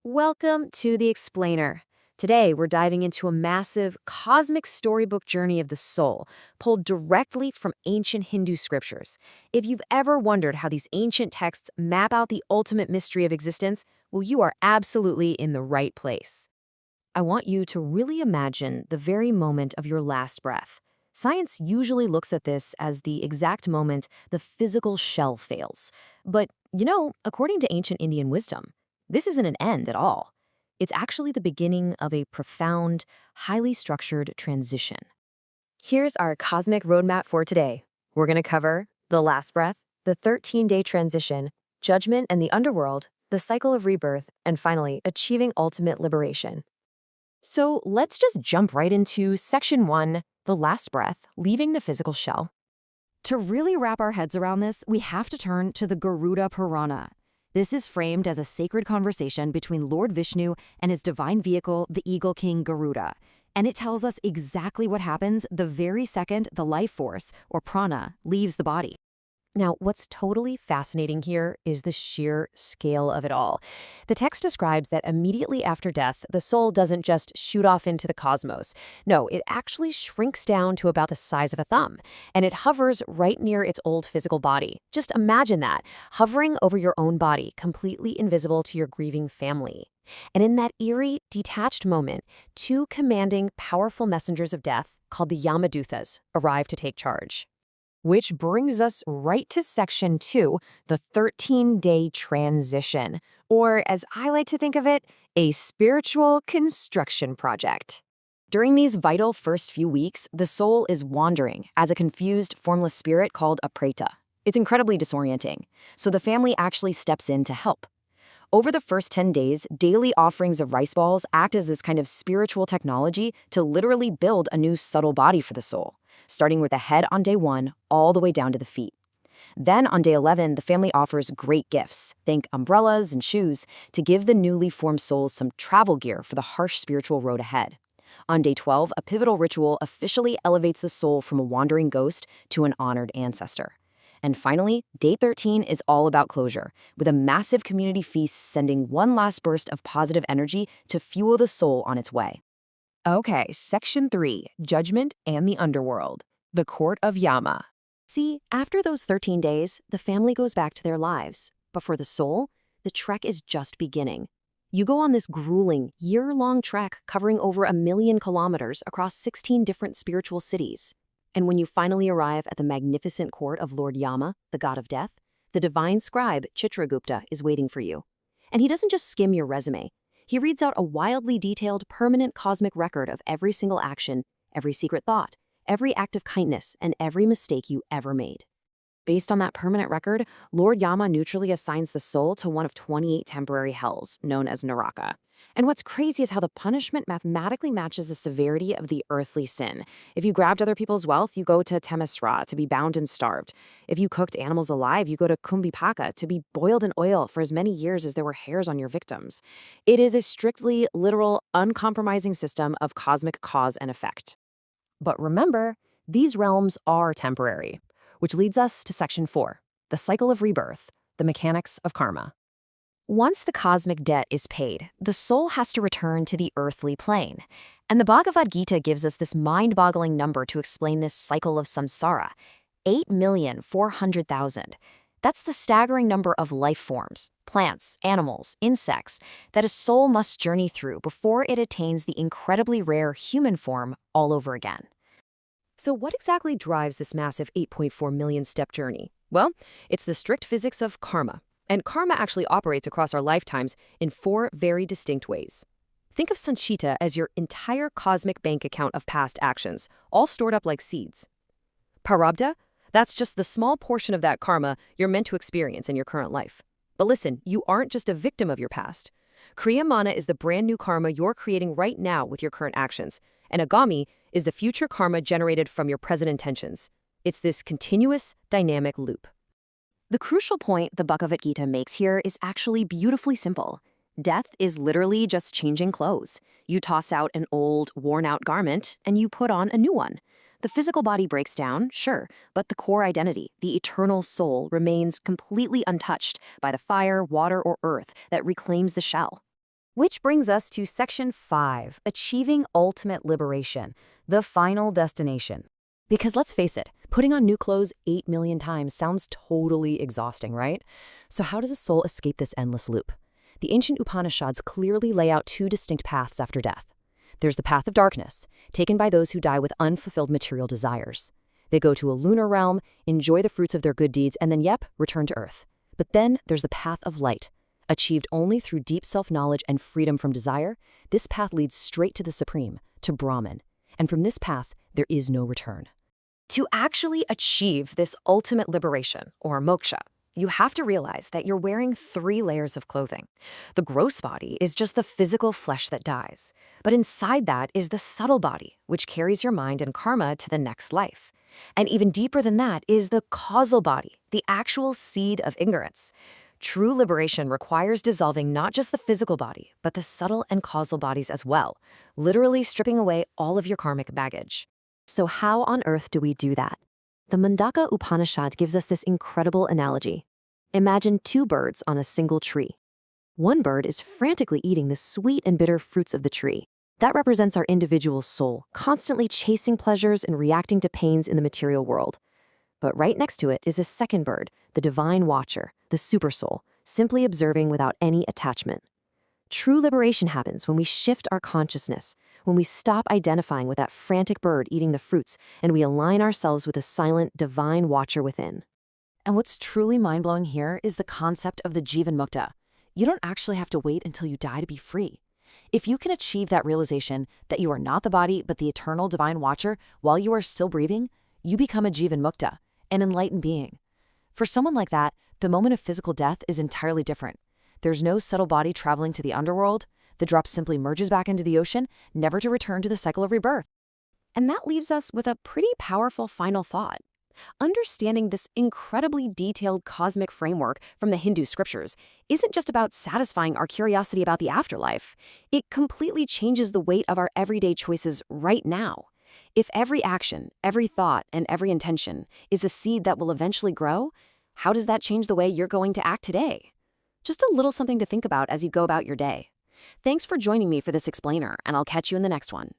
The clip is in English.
Welcome to The Explainer. Today, we're diving into a massive cosmic storybook journey of the soul, pulled directly from ancient Hindu scriptures. If you've ever wondered how these ancient texts map out the ultimate mystery of existence, well, you are absolutely in the right place. I want you to really imagine the very moment of your last breath. Science usually looks at this as the exact moment the physical shell fails. But, according to ancient Indian wisdom, this isn't an end at all. It's actually the beginning of a profound, highly structured transition. Here's our cosmic roadmap for today. We're going to cover the last breath, the 13-day transition, judgment and the underworld, the cycle of rebirth, and finally, achieving ultimate liberation. So let's just jump right into Section 1, the last breath, leaving the physical shell. To really wrap our heads around this, we have to turn to the Garuda Purana. This is framed as a sacred conversation between Lord Vishnu and his divine vehicle, the Eagle King Garuda. And it tells us exactly what happens the very second the life force, or prana, leaves the body. Now, what's totally fascinating here is the sheer scale of it all. The text describes that immediately after death, the soul doesn't just shoot off into the cosmos. No, it actually shrinks down to about the size of a thumb, and it hovers right near its old physical body. Just imagine that, hovering over your own body, completely invisible to your grieving family. And in that eerie, detached moment, two commanding, powerful messengers of death, called the Yamadutas, arrive to take charge. Which brings us right to Section 2, the 13-day transition, or as I like to think of it, a spiritual construction project. During these vital first few weeks, the soul is wandering as a confused, formless spirit called a preta. It's incredibly disorienting, so the family actually steps in to help. Over the first 10 days, daily offerings of rice balls act as this kind of spiritual technology to literally build a new subtle body for the soul, starting with the head on day 1 all the way down to the feet. Then on day 11, the family offers great gifts, think umbrellas and shoes, to give the newly formed souls some travel gear for the harsh spiritual road ahead. On day 12, a pivotal ritual officially elevates the soul from a wandering ghost to an honored ancestor. And finally, day 13 is all about closure, with a massive community feast sending one last burst of positive energy to fuel the soul on its way. Okay, Section 3, Judgment and the Underworld, the Court of Yama. See, after those 13 days, the family goes back to their lives. But for the soul, the trek is just beginning. You go on this grueling, year-long trek covering over 1 million kilometers across 16 different spiritual cities. And when you finally arrive at the magnificent court of Lord Yama, the god of death, the divine scribe Chitragupta is waiting for you. And he doesn't just skim your resume. He reads out a wildly detailed, permanent cosmic record of every single action, every secret thought, every act of kindness, and every mistake you ever made. Based on that permanent record, Lord Yama neutrally assigns the soul to one of 28 temporary hells, known as Naraka. And what's crazy is how the punishment mathematically matches the severity of the earthly sin. If you grabbed other people's wealth, you go to Temesra, to be bound and starved. If you cooked animals alive, you go to Kumbhipaka, to be boiled in oil for as many years as there were hairs on your victims. It is a strictly literal, uncompromising system of cosmic cause and effect. But remember, these realms are temporary. Which leads us to Section 4, the cycle of rebirth, the mechanics of karma. Once the cosmic debt is paid, the soul has to return to the earthly plane. And the Bhagavad Gita gives us this mind-boggling number to explain this cycle of samsara, 8,400,000. That's the staggering number of life forms, plants, animals, insects, that a soul must journey through before it attains the incredibly rare human form all over again. So what exactly drives this massive 8.4 million step journey? Well, it's the strict physics of karma. And karma actually operates across our lifetimes in 4 very distinct ways. Think of Sanchita as your entire cosmic bank account of past actions, all stored up like seeds. Prarabdha, that's just the small portion of that karma you're meant to experience in your current life. But listen, you aren't just a victim of your past. Kriyamana is the brand new karma you're creating right now with your current actions. And Agami is the future karma generated from your present intentions. It's this continuous, dynamic loop. The crucial point the Bhagavad Gita makes here is actually beautifully simple. Death is literally just changing clothes. You toss out an old, worn-out garment, and you put on a new one. The physical body breaks down, sure, but the core identity, the eternal soul, remains completely untouched by the fire, water, or earth that reclaims the shell. Which brings us to Section 5, Achieving Ultimate Liberation, the Final Destination. Because let's face it, putting on new clothes 8 million times sounds totally exhausting, right? So how does a soul escape this endless loop? The ancient Upanishads clearly lay out two distinct paths after death. There's the path of darkness, taken by those who die with unfulfilled material desires. They go to a lunar realm, enjoy the fruits of their good deeds, and then, return to Earth. But then there's the path of light. Achieved only through deep self-knowledge and freedom from desire, this path leads straight to the Supreme, to Brahman. And from this path, there is no return. To actually achieve this ultimate liberation, or moksha, you have to realize that you're wearing 3 layers of clothing. The gross body is just the physical flesh that dies. But inside that is the subtle body, which carries your mind and karma to the next life. And even deeper than that is the causal body, the actual seed of ignorance. True liberation requires dissolving not just the physical body, but the subtle and causal bodies as well, literally stripping away all of your karmic baggage. So how on earth do we do that? The Mundaka Upanishad gives us this incredible analogy. Imagine 2 birds on a single tree. One bird is frantically eating the sweet and bitter fruits of the tree. That represents our individual soul, constantly chasing pleasures and reacting to pains in the material world. But right next to it is a second bird, the divine watcher, the supersoul, simply observing without any attachment. True liberation happens when we shift our consciousness, when we stop identifying with that frantic bird eating the fruits, and we align ourselves with the silent, divine watcher within. And what's truly mind-blowing here is the concept of the Jivan Mukta. You don't actually have to wait until you die to be free. If you can achieve that realization that you are not the body but the eternal divine watcher while you are still breathing, you become a Jivan Mukta, an enlightened being. For someone like that, the moment of physical death is entirely different. There's no subtle body traveling to the underworld. The drop simply merges back into the ocean, never to return to the cycle of rebirth. And that leaves us with a pretty powerful final thought. Understanding this incredibly detailed cosmic framework from the Hindu scriptures isn't just about satisfying our curiosity about the afterlife. It completely changes the weight of our everyday choices right now. If every action, every thought, and every intention is a seed that will eventually grow, how does that change the way you're going to act today? Just a little something to think about as you go about your day. Thanks for joining me for this explainer, and I'll catch you in the next one.